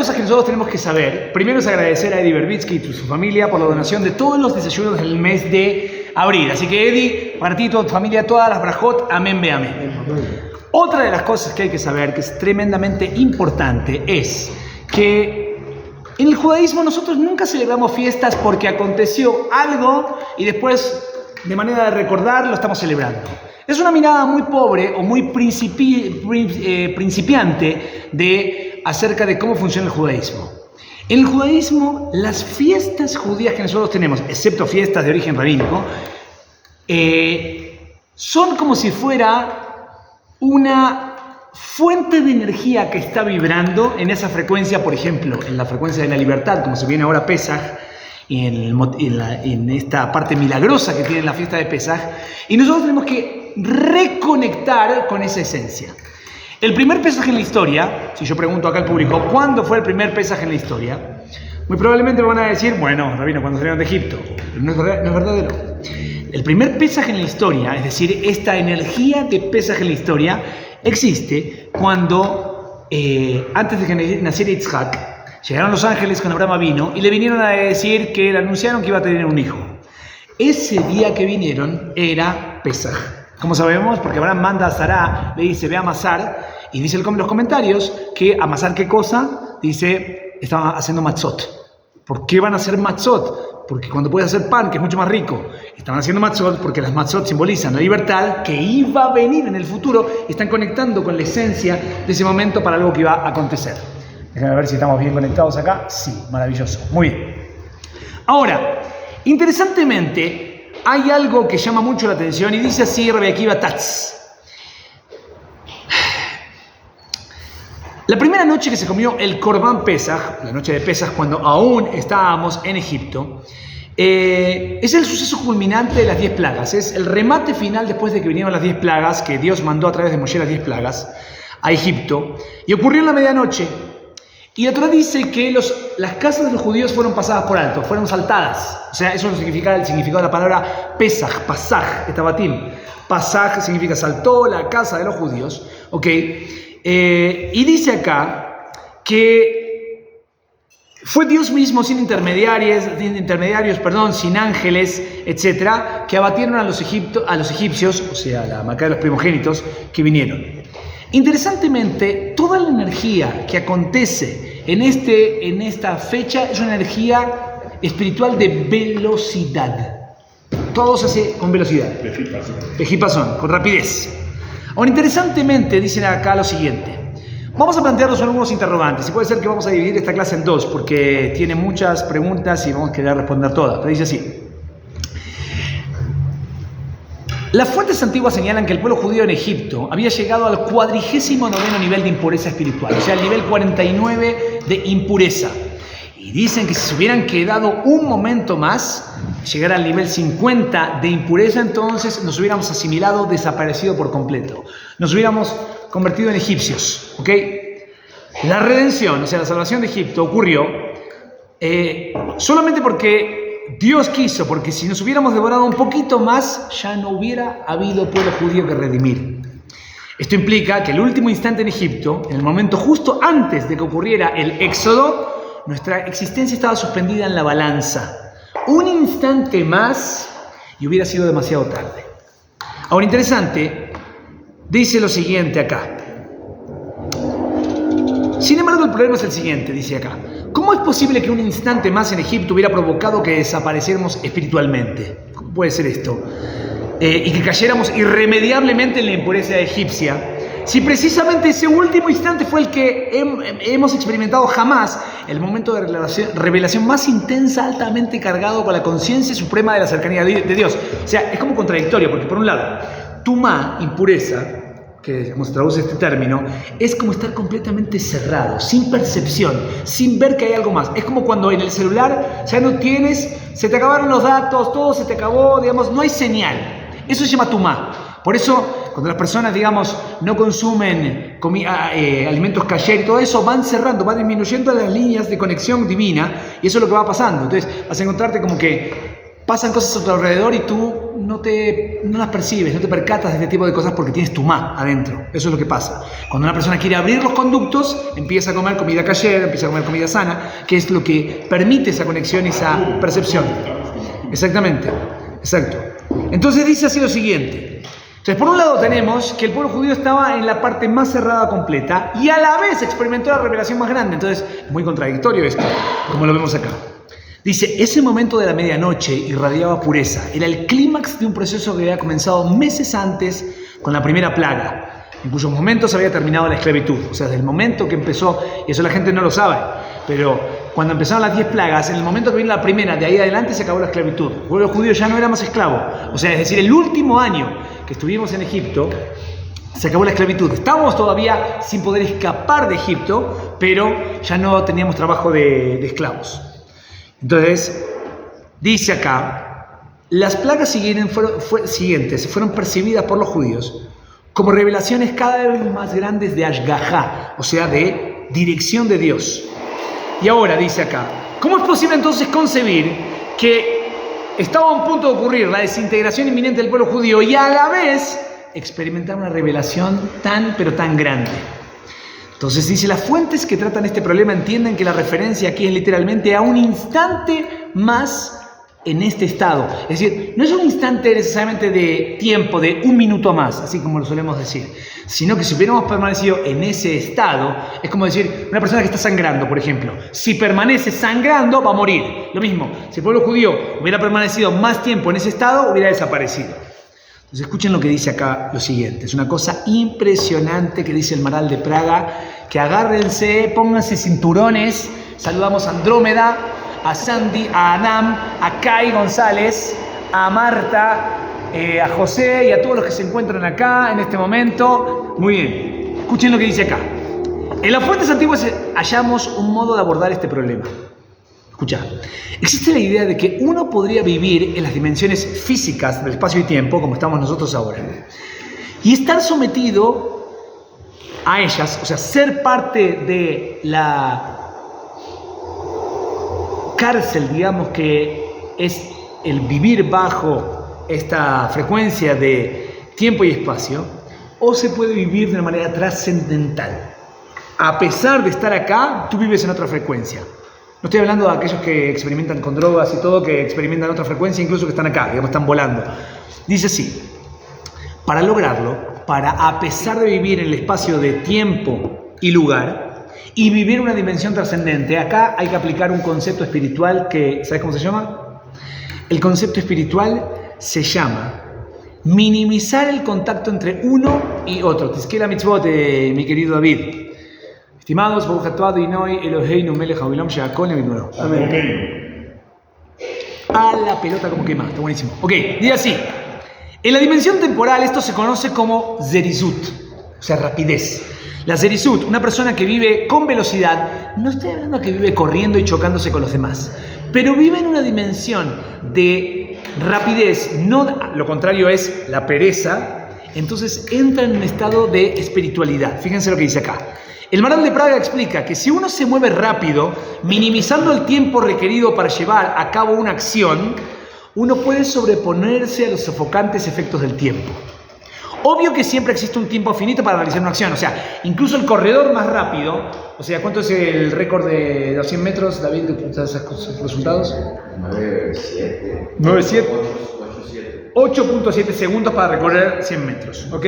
cosas que nosotros tenemos que saber, primero es agradecer a Eddie Verbitsky y su familia por la donación de todos los desayunos del mes de abril. Así que Eddie, para ti y toda tu familia, todas las brajot, amén, be amén. Otra de las cosas que hay que saber, que es tremendamente importante, es que en el judaísmo nosotros nunca celebramos fiestas porque aconteció algo y después, de manera de recordar, lo estamos celebrando. Es una mirada muy pobre o muy principiante acerca de cómo funciona el judaísmo. En el judaísmo, las fiestas judías que nosotros tenemos, excepto fiestas de origen rabínico, son como si fuera una fuente de energía que está vibrando en esa frecuencia, por ejemplo, en la frecuencia de la libertad, como se viene ahora Pesaj, en esta parte milagrosa que tiene la fiesta de Pesaj, y nosotros tenemos que reconectar con esa esencia. El primer Pesaj en la historia, si yo pregunto acá al público, ¿cuándo fue el primer Pesaj en la historia? Muy probablemente me van a decir, bueno, rabino, cuando salieron de Egipto. Pero no es verdadero. El primer Pesaj en la historia, es decir, esta energía de Pesaj en la historia, existe cuando, antes de que naciera Yitzhak, llegaron los ángeles con Abraham Avinu y le vinieron a decir que le anunciaron que iba a tener un hijo. Ese día que vinieron era Pesaj. ¿Cómo sabemos? Porque Abraham manda a Sará, le dice, ve a amasar, y dice en los comentarios que amasar qué cosa, dice, estaban haciendo matzot. ¿Por qué van a hacer matzot? Porque cuando puedes hacer pan, que es mucho más rico, estaban haciendo matzot porque las matzot simbolizan la libertad que iba a venir en el futuro y están conectando con la esencia de ese momento para algo que iba a acontecer. Déjenme ver si estamos bien conectados acá. Sí, maravilloso. Muy bien. Ahora, interesantemente, hay algo que llama mucho la atención y dice así Rabbi Akiva Tatz. La primera noche que se comió el Korban Pesaj, la noche de Pesaj cuando aún estábamos en Egipto, es el suceso culminante de las 10 plagas. Es el remate final después de que vinieron las 10 plagas, que Dios mandó a través de Moshe las 10 plagas a Egipto, y ocurrió en la medianoche. Y la Torah dice que las casas de los judíos fueron pasadas por alto, fueron saltadas. O sea, eso significa el significado de la palabra Pesaj, Pasaj, Etabatim. Pasaj significa saltó la casa de los judíos, ¿ok? Y dice acá que fue Dios mismo sin intermediarios, sin ángeles, etcétera, que abatieron a los egipcios, o sea, la marca de los primogénitos que vinieron. Interesantemente, toda la energía que acontece en esta fecha es una energía espiritual de velocidad. Todo se hace con velocidad. Pejipazón, con rapidez. Ahora, interesantemente, dicen acá lo siguiente. Vamos a plantearnos algunos interrogantes. Y puede ser que vamos a dividir esta clase en dos, porque tiene muchas preguntas y vamos a querer responder todas. Pero dice así. Las fuentes antiguas señalan que el pueblo judío en Egipto había llegado al 49º nivel de impureza espiritual, o sea, el nivel 49 de impureza. Y dicen que si se hubieran quedado un momento más, llegar al nivel 50 de impureza, entonces nos hubiéramos asimilado, desaparecido por completo. Nos hubiéramos convertido en egipcios, ¿ok? La redención, o sea, la salvación de Egipto ocurrió solamente porque Dios quiso, porque si nos hubiéramos devorado un poquito más, ya no hubiera habido pueblo judío que redimir. Esto implica que el último instante en Egipto, en el momento justo antes de que ocurriera el éxodo, nuestra existencia estaba suspendida en la balanza. Un instante más y hubiera sido demasiado tarde. Ahora, interesante, dice lo siguiente acá. Sin embargo, el problema es el siguiente, dice acá. ¿Cómo es posible que un instante más en Egipto hubiera provocado que desapareciéramos espiritualmente? ¿Cómo puede ser esto? Y que cayéramos irremediablemente en la impureza egipcia, si precisamente ese último instante fue el que hemos experimentado jamás, el momento de revelación más intensa, altamente cargado con la conciencia suprema de la cercanía de Dios. O sea, es como contradictorio, porque por un lado, tumá, impureza, que como se traduce este término, es como estar completamente cerrado, sin percepción, sin ver que hay algo más. Es como cuando en el celular ya no tienes, se te acabaron los datos, todo se te acabó, digamos, no hay señal. Eso se llama tumá. Por eso, cuando las personas, digamos, no consumen alimentos kasher y todo eso, van cerrando, van disminuyendo las líneas de conexión divina, y eso es lo que va pasando. Entonces, vas a encontrarte como que pasan cosas a tu alrededor y tú no las percibes, no te percatas de este tipo de cosas porque tienes tumá adentro. Eso es lo que pasa. Cuando una persona quiere abrir los conductos, empieza a comer comida kasher, empieza a comer comida sana, que es lo que permite esa conexión y esa percepción. Exactamente, exacto. Entonces dice así lo siguiente. Entonces, por un lado tenemos que el pueblo judío estaba en la parte más cerrada completa y a la vez experimentó la revelación más grande. Entonces, es muy contradictorio esto, como lo vemos acá. Dice, ese momento de la medianoche irradiaba pureza. Era el clímax de un proceso que había comenzado meses antes con la primera plaga, en cuyos momentos había terminado la esclavitud. O sea, desde el momento que empezó, y eso la gente no lo sabe, pero cuando empezaron las 10 plagas, en el momento que vino la primera, de ahí adelante se acabó la esclavitud. El pueblo judío ya no era más esclavo. O sea, es decir, el último año que estuvimos en Egipto, se acabó la esclavitud. Estábamos todavía sin poder escapar de Egipto, pero ya no teníamos trabajo de esclavos. Entonces, dice acá, las plagas siguientes fueron percibidas por los judíos como revelaciones cada vez más grandes de Ashgajá, o sea, de dirección de Dios. Y ahora dice acá, ¿cómo es posible entonces concebir que estaba a un punto de ocurrir la desintegración inminente del pueblo judío y a la vez experimentar una revelación pero tan grande? Entonces dice, las fuentes que tratan este problema entienden que la referencia aquí es literalmente a un instante más en este estado. Es decir, no es un instante necesariamente de tiempo, de un minuto más, así como lo solemos decir, sino que si hubiéramos permanecido en ese estado, es como decir, una persona que está sangrando, por ejemplo, si permanece sangrando va a morir. Lo mismo, si el pueblo judío hubiera permanecido más tiempo en ese estado, hubiera desaparecido. Entonces escuchen lo que dice acá lo siguiente, es una cosa impresionante que dice el Maral de Praga, que agárrense, pónganse cinturones. Saludamos a Andrómeda, a Sandy, a Anam, a Kai González, a Marta, a José y a todos los que se encuentran acá en este momento. Muy bien, escuchen lo que dice acá. En las fuentes antiguas hallamos un modo de abordar este problema. Escucha, existe la idea de que uno podría vivir en las dimensiones físicas del espacio y tiempo, como estamos nosotros ahora, y estar sometido a ellas, o sea, ser parte de la cárcel, digamos, que es el vivir bajo esta frecuencia de tiempo y espacio, o se puede vivir de una manera trascendental. A pesar de estar acá, tú vives en otra frecuencia. No estoy hablando de aquellos que experimentan con drogas y todo, que experimentan otra frecuencia, incluso que están acá, digamos, están volando. Dice así, para lograrlo, a pesar de vivir en el espacio de tiempo y lugar, y vivir una dimensión trascendente, acá hay que aplicar un concepto espiritual que, ¿sabes cómo se llama? El concepto espiritual se llama minimizar el contacto entre uno y otro. Tizkela mitzvot, mi querido David. Estimados, amén. A la pelota como quema, está buenísimo. Ok, dice así. En la dimensión temporal esto se conoce como zerizut, o sea, rapidez. La zerizut, una persona que vive con velocidad, no estoy hablando que vive corriendo y chocándose con los demás, pero vive en una dimensión de rapidez, no, lo contrario es la pereza, entonces entra en un estado de espiritualidad. Fíjense lo que dice acá. El Maral de Praga explica que si uno se mueve rápido, minimizando el tiempo requerido para llevar a cabo una acción, uno puede sobreponerse a los sofocantes efectos del tiempo. Obvio que siempre existe un tiempo finito para realizar una acción, o sea, incluso el corredor más rápido, o sea, ¿cuánto es el récord de los 100 metros, David, que estás los resultados? 9.7. 8.7 segundos para recorrer 100 metros, ¿ok?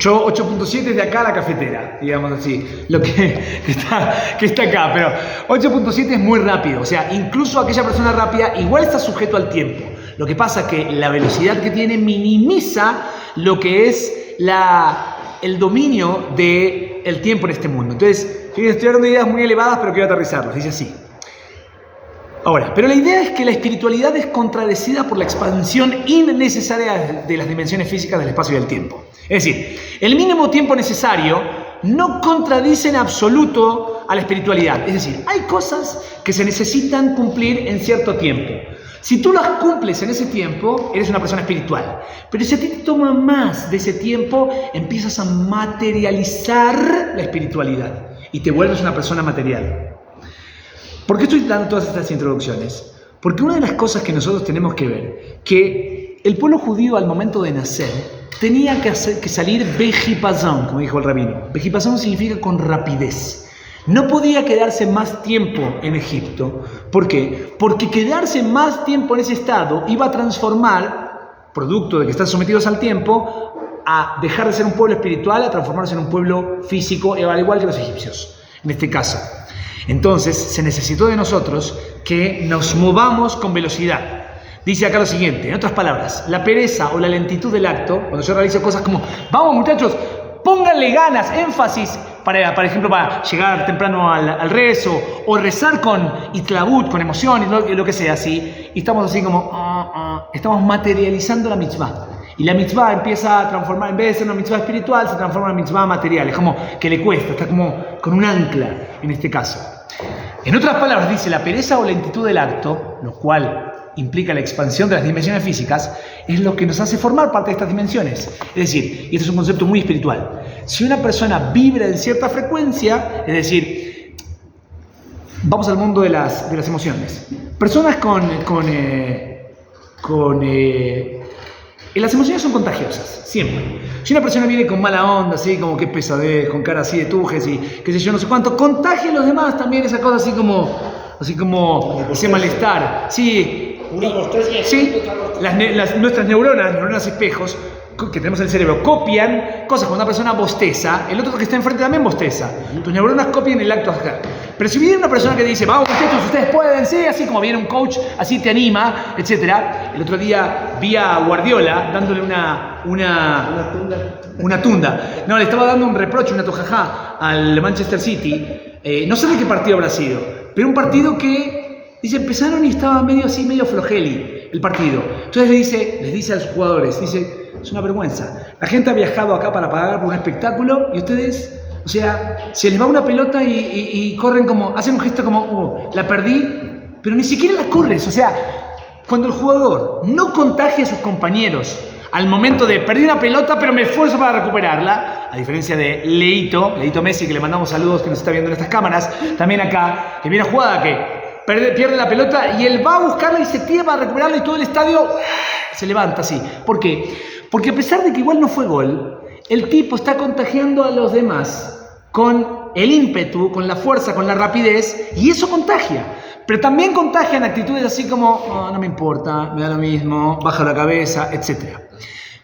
Yo 8.7 es de acá a la cafetera, digamos así, lo que está acá, pero 8.7 es muy rápido, o sea, incluso aquella persona rápida igual está sujeto al tiempo. Lo que pasa es que la velocidad que tiene minimiza lo que es el dominio del tiempo en este mundo. Entonces, fíjense, estoy hablando de ideas muy elevadas, pero quiero aterrizarlas, dice así. Ahora, pero la idea es que la espiritualidad es contradecida por la expansión innecesaria de las dimensiones físicas del espacio y del tiempo. Es decir, el mínimo tiempo necesario no contradice en absoluto a la espiritualidad. Es decir, hay cosas que se necesitan cumplir en cierto tiempo. Si tú las cumples en ese tiempo, eres una persona espiritual. Pero si a ti te toma más de ese tiempo, empiezas a materializar la espiritualidad y te vuelves una persona material. ¿Por qué estoy dando todas estas introducciones? Porque una de las cosas que nosotros tenemos que ver, que el pueblo judío al momento de nacer tenía que salir bejipazón, como dijo el rabino. Bejipazón significa con rapidez. No podía quedarse más tiempo en Egipto. ¿Por qué? Porque quedarse más tiempo en ese estado iba a transformar, producto de que están sometidos al tiempo, a dejar de ser un pueblo espiritual, a transformarse en un pueblo físico, al igual que los egipcios, en este caso. Entonces, se necesitó de nosotros que nos movamos con velocidad. Dice acá lo siguiente, en otras palabras, la pereza o la lentitud del acto, cuando yo realizo cosas como, vamos muchachos, pónganle ganas, énfasis, por ejemplo, para llegar temprano al rezo, o rezar con itlabut, con emoción, y lo que sea así, y estamos así como, estamos materializando la mitzvah. Y la mitzvah empieza a transformar, en vez de ser una mitzvah espiritual, se transforma en una mitzvah material. Es como que le cuesta, está como con un ancla en este caso. En otras palabras, dice, la pereza o lentitud del acto, lo cual implica la expansión de las dimensiones físicas, es lo que nos hace formar parte de estas dimensiones. Es decir, y este es un concepto muy espiritual, si una persona vibra en cierta frecuencia, es decir, vamos al mundo de las emociones. Personas las emociones son contagiosas, siempre. Si una persona viene con mala onda, así como que pesadez, con cara así de tujes y qué sé yo, no sé cuánto, contagia a los demás también esa cosa así como ese malestar. Sí, sí, nuestras neuronas espejos que tenemos en el cerebro copian cosas. Cuando una persona bosteza, el otro que está enfrente también bosteza. Tus neuronas copian el acto acá. Pero si viene una persona que dice, vamos muchachos, ustedes pueden, sí, así como viene un coach, así te anima, etc. El otro día vi a Guardiola dándole una tunda. No, le estaba dando un reproche, una tojajá al Manchester City. No sé de qué partido habrá sido, pero un partido que, dice, empezaron y estaba medio flojeli el partido. Entonces les dice a los jugadores, dice, es una vergüenza. La gente ha viajado acá para pagar por un espectáculo y ustedes, o sea, se les va una pelota y corren como, hacen un gesto como, la perdí, pero ni siquiera la corres. O sea, cuando el jugador no contagia a sus compañeros al momento de perdí una pelota, pero me esfuerzo para recuperarla, a diferencia de Leito Messi, que le mandamos saludos, que nos está viendo en estas cámaras, también acá, que viene a jugada que pierde la pelota y él va a buscarla y se tira para recuperarla y todo el estadio se levanta así. ¿Por qué? Porque a pesar de que igual no fue gol, el tipo está contagiando a los demás con el ímpetu, con la fuerza, con la rapidez, y eso contagia. Pero también contagian actitudes así como, no me importa, me da lo mismo, baja la cabeza, etc.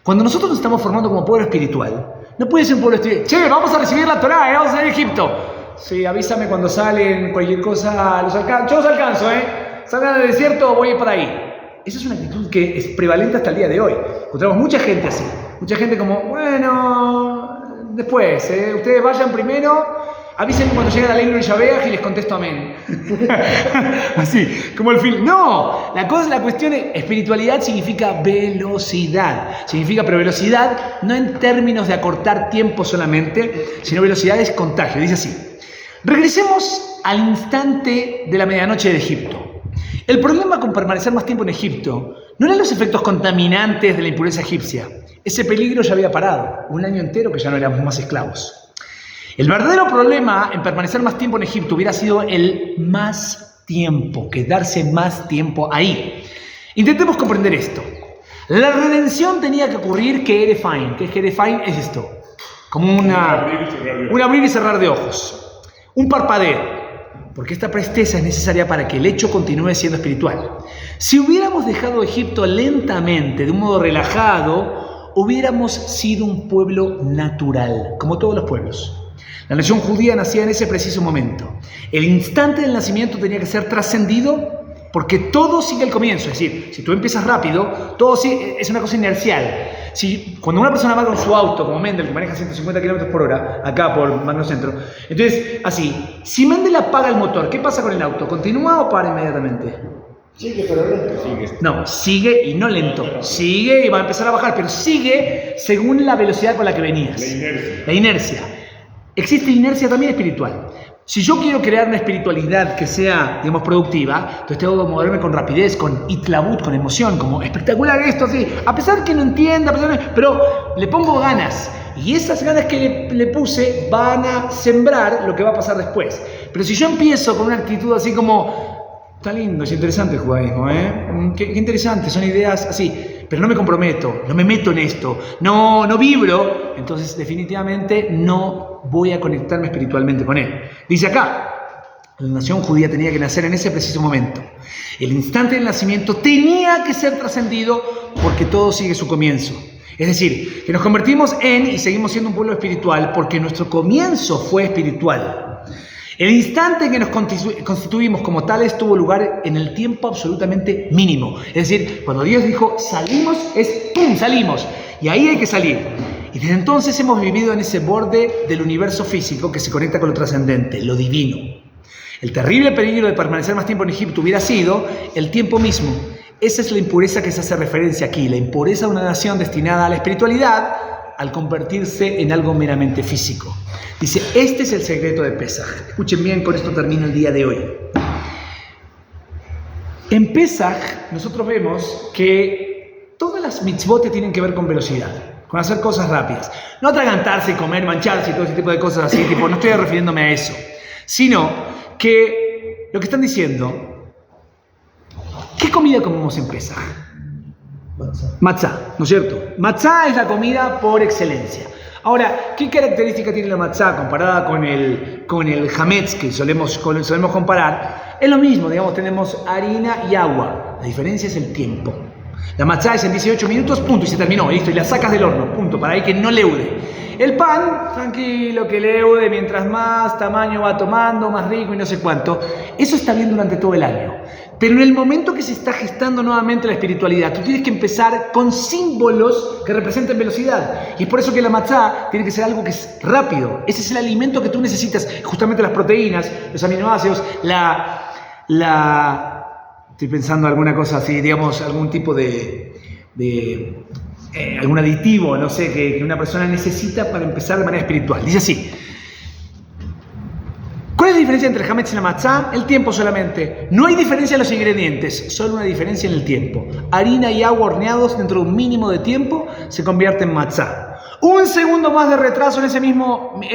Cuando nosotros nos estamos formando como pueblo espiritual, no puede ser un pueblo espiritual, che, vamos a recibir la Torá, vamos a ir a Egipto. Sí, avísame cuando salen, cualquier cosa, yo los alcanzo, salgan del desierto, voy a ir para ahí. Esa es una actitud que es prevalente hasta el día de hoy. Encontramos mucha gente así. Mucha gente como, bueno, después, ustedes vayan primero, avísenme cuando llegue la ley de Yabeaj y les contesto amén. Así, como el film. No, la cuestión es, espiritualidad significa velocidad. Pero velocidad no en términos de acortar tiempo solamente, sino velocidad es contagio. Dice así. Regresemos al instante de la medianoche de Egipto. El problema con permanecer más tiempo en Egipto no eran los efectos contaminantes de la impureza egipcia. Ese peligro ya había parado, un año entero que ya no éramos más esclavos. El verdadero problema en permanecer más tiempo en Egipto hubiera sido el más tiempo, quedarse más tiempo ahí. Intentemos comprender esto. La redención tenía que ocurrir que Erefaim. ¿Qué es Erefaim? Es esto, como un abrir y cerrar de ojos, un parpadeo. Porque esta presteza es necesaria para que el hecho continúe siendo espiritual. Si hubiéramos dejado Egipto lentamente, de un modo relajado, hubiéramos sido un pueblo natural, como todos los pueblos. La nación judía nacía en ese preciso momento. El instante del nacimiento tenía que ser trascendido porque todo sigue al comienzo. Es decir, si tú empiezas rápido, todo sigue, es una cosa inercial. Cuando una persona va con su auto, como Mendel, que maneja 150 km por hora, acá por Magno Centro, entonces, así, si Mendel apaga el motor, ¿qué pasa con el auto? ¿Continúa o para inmediatamente? Sigue, pero lento. No, sigue y no lento. Sigue y va a empezar a bajar, pero sigue según la velocidad con la que venías. La inercia. Existe inercia también espiritual. Si yo quiero crear una espiritualidad que sea, digamos, productiva, entonces tengo que moverme con rapidez, con itlabut, con emoción, como espectacular esto, así, a pesar que no entienda, pero le pongo ganas. Y esas ganas que le puse van a sembrar lo que va a pasar después. Pero si yo empiezo con una actitud así como, Está lindo, es interesante el judaísmo, ¿eh? Qué interesante, son ideas así, pero no me comprometo, no me meto en esto, no vibro, entonces definitivamente no voy a conectarme espiritualmente con él. Dice acá, la nación judía tenía que nacer en ese preciso momento. El instante del nacimiento tenía que ser trascendido porque todo sigue su comienzo. Es decir, que nos convertimos en y seguimos siendo un pueblo espiritual porque nuestro comienzo fue espiritual. El instante en que nos constituimos como tales tuvo lugar en el tiempo absolutamente mínimo. Es decir, cuando Dios dijo salimos, es ¡pum! Salimos. Y ahí hay que salir. Y desde entonces hemos vivido en ese borde del universo físico que se conecta con lo trascendente, lo divino. El terrible peligro de permanecer más tiempo en Egipto hubiera sido el tiempo mismo. Esa es la impureza que se hace referencia aquí, la impureza de una nación destinada a la espiritualidad al convertirse en algo meramente físico. Dice, este es el secreto de Pesaj. Escuchen bien, con esto termino el día de hoy. En Pesaj nosotros vemos que todas las mitzvot tienen que ver con velocidad, con hacer cosas rápidas. No atragantarse, comer, mancharse y todo ese tipo de cosas así, tipo, no estoy refiriéndome a eso, sino que lo que están diciendo, ¿qué comida comemos en Pesaj? Matzá, ¿no es cierto? Matzá es la comida por excelencia. Ahora, ¿qué característica tiene la matzá comparada con el hametz que solemos comparar? Es lo mismo, digamos, tenemos harina y agua. La diferencia es el tiempo. La matzá es en 18 minutos, punto, y se terminó, listo, y la sacas del horno, punto, para ahí que no leude. El pan, tranquilo, que leude, mientras más tamaño va tomando, más rico y no sé cuánto. Eso está bien durante todo el año. Pero en el momento que se está gestando nuevamente la espiritualidad, tú tienes que empezar con símbolos que representen velocidad. Y es por eso que la matzá tiene que ser algo que es rápido. Ese es el alimento que tú necesitas, justamente las proteínas, los aminoácidos, estoy pensando alguna cosa así, digamos, algún tipo de algún aditivo, no sé, que una persona necesita para empezar de manera espiritual. Dice así. ¿Cuál es la diferencia entre el hametz y la matzá? El tiempo solamente. No hay diferencia en los ingredientes, solo una diferencia en el tiempo. Harina y agua horneados dentro de un mínimo de tiempo se convierte en matzá. Un segundo más de retraso en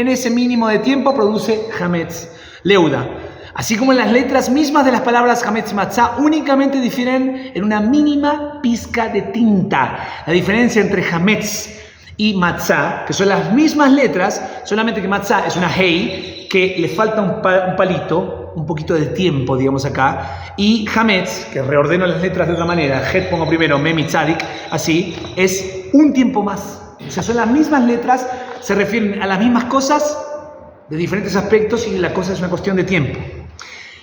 ese mínimo de tiempo produce hametz, leuda. Así como las letras mismas de las palabras hametz y matzá únicamente difieren en una mínima pizca de tinta. La diferencia entre hametz y matzá, que son las mismas letras, solamente que matzá es una hei, que le falta un palito, un poquito de tiempo, digamos acá, y hametz, que reordeno las letras de otra manera, het pongo primero, mem y tzadik, así, es un tiempo más. O sea, son las mismas letras, se refieren a las mismas cosas de diferentes aspectos y la cosa es una cuestión de tiempo.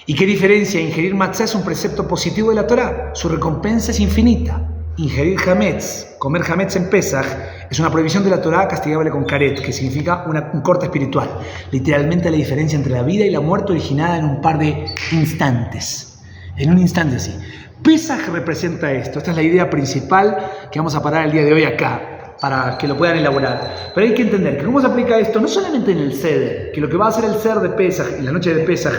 ¿Y qué diferencia? Ingerir matzá es un precepto positivo de la Torá. Su recompensa es infinita. Ingerir hametz, comer hametz en Pesaj, es una prohibición de la Torá castigable con karet, que significa un corte espiritual. Literalmente la diferencia entre la vida y la muerte originada en un par de instantes. En un instante así. Pesaj representa esto. Esta es la idea principal que vamos a parar el día de hoy acá, para que lo puedan elaborar. Pero hay que entender que cómo se aplica esto, no solamente en el Seder, que lo que va a hacer el Seder de Pesaj, en la noche de Pesaj,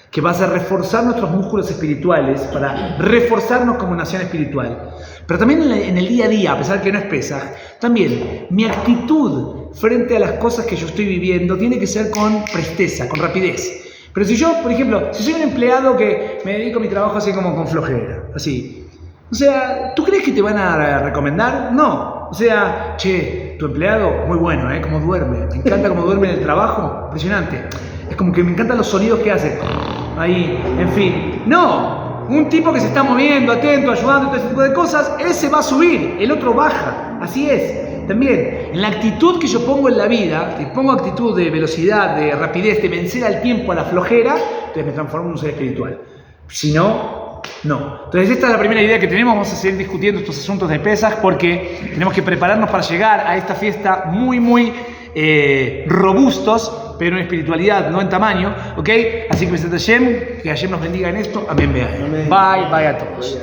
que va a hacer reforzar nuestros músculos espirituales para reforzarnos como nación espiritual. Pero también en el día a día, a pesar de que no es Pesaj, también mi actitud frente a las cosas que yo estoy viviendo tiene que ser con presteza, con rapidez. Pero si yo, por ejemplo, si soy un empleado que me dedico a mi trabajo así como con flojera, así, o sea, ¿tú crees que te van a recomendar? No. O sea, che, tu empleado, muy bueno, cómo duerme. Me encanta cómo duerme en el trabajo, impresionante. Es como que me encantan los sonidos que hace. Ahí, en fin. No, un tipo que se está moviendo, atento, ayudando, todo ese tipo de cosas, ese va a subir, el otro baja. Así es. También, en la actitud que yo pongo en la vida, que pongo actitud de velocidad, de rapidez, de vencer al tiempo, a la flojera, entonces me transformo en un ser espiritual. Si no, no. Entonces esta es la primera idea que tenemos. Vamos a seguir discutiendo estos asuntos de Pesaj porque tenemos que prepararnos para llegar a esta fiesta muy robustos, pero en espiritualidad, no en tamaño, ¿ok? Así que que Hashem nos bendiga en esto. Amén. Bye a todos.